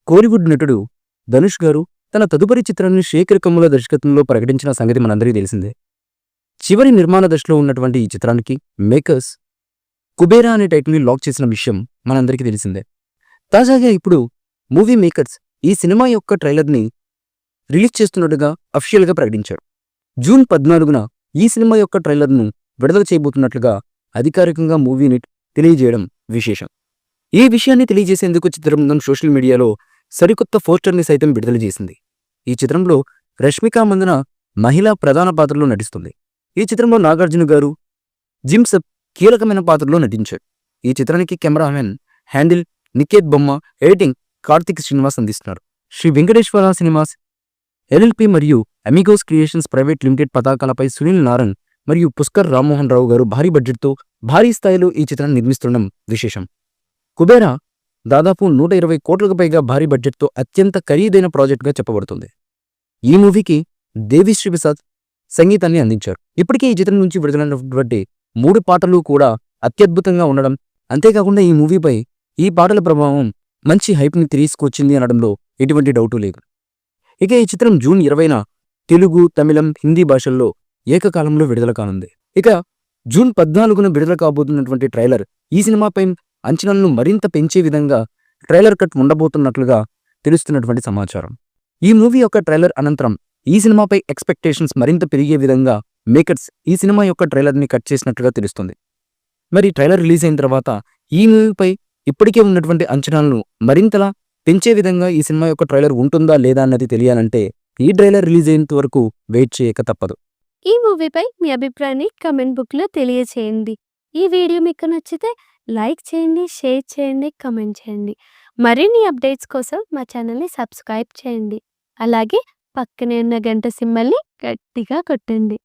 కోలీవుడ్ నటుడు ధనుష్ గారు తన తదుపరి చిత్రాన్ని శేఖర్ కమ్ముల దర్శకత్వంలో ప్రకటించిన సంగతి మనందరికీ తెలిసిందే. చివరి నిర్మాణ దశలో ఉన్నటువంటి ఈ చిత్రానికి మేకర్స్ కుబేరా అనే టైటిల్ని లాక్ చేసిన విషయం మనందరికీ తెలిసిందే. తాజాగా ఇప్పుడు మూవీ మేకర్స్ ఈ సినిమా యొక్క ట్రైలర్ని రిలీజ్ చేస్తున్నట్టుగా అఫీషియల్గా ప్రకటించారు. జూన్ 14న ఈ సినిమా యొక్క ట్రైలర్ను విడుదల చేయబోతున్నట్లుగా అధికారికంగా మూవీ యూనిట్ తెలియజేయడం విశేషం. ఈ విషయాన్ని తెలియజేసేందుకు చిత్రబృందం సోషల్ మీడియాలో సరికొత్త పోస్టర్ని సైతం విడుదల చేసింది. ఈ చిత్రంలో రష్మిక మందన మహిళా ప్రధాన పాత్రలో నటిస్తుంది. ఈ చిత్రంలో నాగార్జున గారు, జిమ్సప్ కీలకమైన పాత్రలో నటించారు. ఈ చిత్రానికి కెమెరామెన్ హ్యాండిల్ నికేత్ బొమ్మ, ఎడిటింగ్ కార్తిక్ శ్రీనివాస్ అందిస్తున్నారు. శ్రీ వెంకటేశ్వర సినిమాస్ ఎల్ఎల్పి మరియు అమిగోస్ క్రియేషన్స్ ప్రైవేట్ లిమిటెడ్ పతాకాలపై సునీల్ నారంగ్ మరియు పుష్కర్ రామ్మోహన్ రావు గారు భారీ బడ్జెట్తో భారీ స్థాయిలో ఈ చిత్రాన్ని నిర్మిస్తుండడం విశేషం. కుబేరా దాదాపు 120 కోట్లకు పైగా భారీ బడ్జెట్తో అత్యంత ఖరీదైన ప్రాజెక్టుగా చెప్పబడుతుంది. ఈ మూవీకి దేవిశ్రీ ప్రసాద్ సంగీతాన్ని అందించారు. ఇప్పటికే ఈ చిత్రం నుంచి విడుదలైనటువంటి 3 పాటలు కూడా అత్యద్భుతంగా ఉండడం, అంతేకాకుండా ఈ మూవీపై ఈ పాటల ప్రభావం మంచి హైప్ని తీసుకొచ్చింది అనడంలో ఎటువంటి డౌటు లేదు. ఇక ఈ చిత్రం జూన్ 20న తెలుగు, తమిళం, హిందీ భాషల్లో ఏకకాలంలో విడుదల కానుంది. ఇక జూన్ 14న విడుదల కాబోతున్నటువంటి ట్రైలర్ ఈ సినిమాపై అంచనాలను మరింత పెంచే విధంగా ట్రైలర్ కట్ ఉండబోతున్నట్లుగా తెలుస్తున్నటువంటి సమాచారం. ఈ మూవీ యొక్క ట్రైలర్ అనంతరం ఈ సినిమాపై ఎక్స్పెక్టేషన్స్ మరింత పెరిగే విధంగా మేకర్స్ ఈ సినిమా యొక్క ట్రైలర్ని కట్ చేసినట్లుగా తెలుస్తుంది. మరి ట్రైలర్ రిలీజ్ అయిన తర్వాత ఈ మూవీపై ఇప్పటికే ఉన్నటువంటి అంచనాలను మరింతలా పెంచే విధంగా ఈ సినిమా యొక్క ట్రైలర్ ఉంటుందా లేదా అన్నది తెలియాలంటే ఈ ట్రైలర్ రిలీజ్ అయ్యేంత వరకు వెయిట్ చేయక తప్పదు. ఈ మూవీపై మీ అభిప్రాయాన్ని కమెంట్ బుక్లో తెలియచేయండి. ఈ వీడియో మీకు నచ్చితే లైక్ చేయండి, షేర్ చేయండి, కమెంట్ చేయండి. మరిన్ని అప్డేట్స్ కోసం మా ఛానల్ని సబ్స్క్రైబ్ చేయండి. అలాగే పక్కనే ఉన్న గంట సింబల్ని గట్టిగా కొట్టండి.